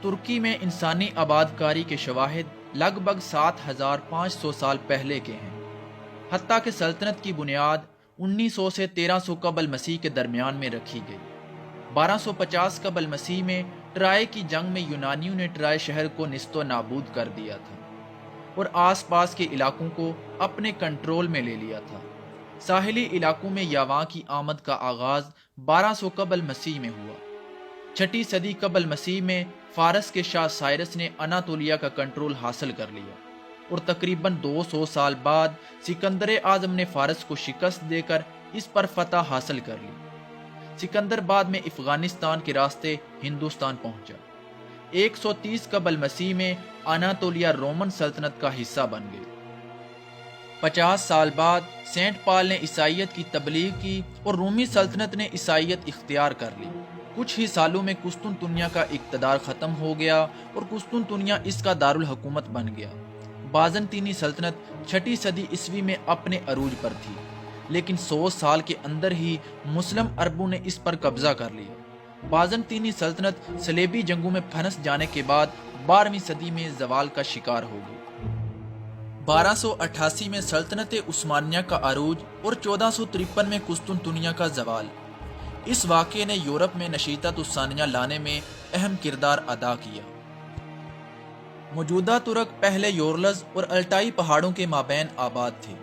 ترکی میں انسانی آباد کاری کے شواہد لگ بھگ 7500 سال پہلے کے ہیں، حتیٰ کہ سلطنت کی بنیاد 1900 سے 1300 قبل مسیح کے درمیان میں رکھی گئی۔ 1250 قبل مسیح میں ٹرائے کی جنگ میں یونانیوں نے ٹرائے شہر کو نیست و نابود کر دیا تھا اور آس پاس کے علاقوں کو اپنے کنٹرول میں لے لیا تھا۔ ساحلی علاقوں میں یاواں کی آمد کا آغاز 1200 قبل مسیح میں ہوا۔ 6 صدی قبل مسیح میں فارس کے شاہ سائرس نے اناطولیہ کا کنٹرول حاصل کر لیا اور تقریباً 200 سال بعد سکندر اعظم نے فارس کو شکست دے کر اس پر فتح حاصل کر لی۔ سکندر بعد میں افغانستان کے راستے ہندوستان پہنچا۔ 130 قبل مسیح میں اناطولیہ رومن سلطنت کا حصہ بن گئی۔ 50 سال بعد سینٹ پال نے عیسائیت کی تبلیغ کی اور رومی سلطنت نے عیسائیت اختیار کر لی۔ کچھ ہی سالوں میں قسطنطنیہ کا اقتدار ختم ہو گیا اور قسطنطنیہ اس کا دارالحکومت بن گیا۔ بازنطینی سلطنت 6 صدی عیسوی میں اپنے عروج پر تھی، لیکن 100 سال کے اندر ہی مسلم عربوں نے اس پر قبضہ کر لیا۔ بازنطینی سلطنت صلیبی جنگوں میں پھنس جانے کے بعد 12ویں صدی میں زوال کا شکار ہو گئی۔ 1288 میں سلطنت عثمانیہ کا عروج اور 1453 میں قسطنطنیہ کا زوال۔ اس واقعے نے یورپ میں نشیطت ثانیہ لانے میں اہم کردار ادا کیا۔ موجودہ ترک پہلے یورلز اور الٹائی پہاڑوں کے مابین آباد تھے۔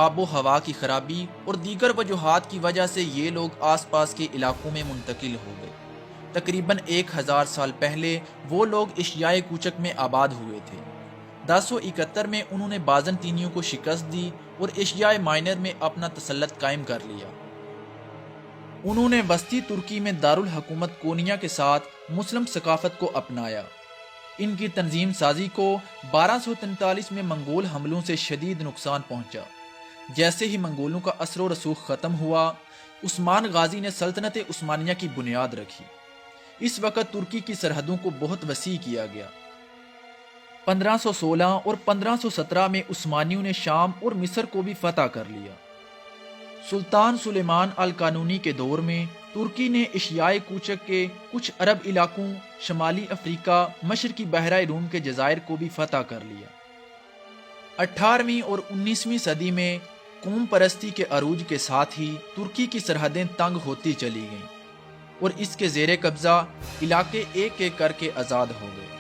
آب و ہوا کی خرابی اور دیگر وجوہات کی وجہ سے یہ لوگ آس پاس کے علاقوں میں منتقل ہو گئے۔ تقریباً 1000 سال پہلے وہ لوگ ایشیائے کوچک میں آباد ہوئے تھے۔ 1071 میں انہوں نے بازنطینیوں کو شکست دی اور ایشیائے مائنر میں اپنا تسلط قائم کر لیا۔ انہوں نے وسطی ترکی میں دارالحکومت کونیا کے ساتھ مسلم ثقافت کو اپنایا۔ ان کی تنظیم سازی کو 1243 میں منگول حملوں سے شدید نقصان پہنچا۔ جیسے ہی منگولوں کا اثر و رسوخ ختم ہوا، عثمان غازی نے سلطنت عثمانیہ کی بنیاد رکھی۔ اس وقت ترکی کی سرحدوں کو بہت وسیع کیا گیا۔ 1516 اور 1517 میں عثمانیوں نے شام اور مصر کو بھی فتح کر لیا۔ سلطان سلیمان القانونی کے دور میں ترکی نے ایشیائے کوچک کے کچھ عرب علاقوں، شمالی افریقہ، مشرقی بحیرہ روم کے جزائر کو بھی فتح کر لیا۔ 18ویں اور 19ویں صدی میں قوم پرستی کے عروج کے ساتھ ہی ترکی کی سرحدیں تنگ ہوتی چلی گئیں اور اس کے زیر قبضہ علاقے ایک ایک کر کے آزاد ہو گئے۔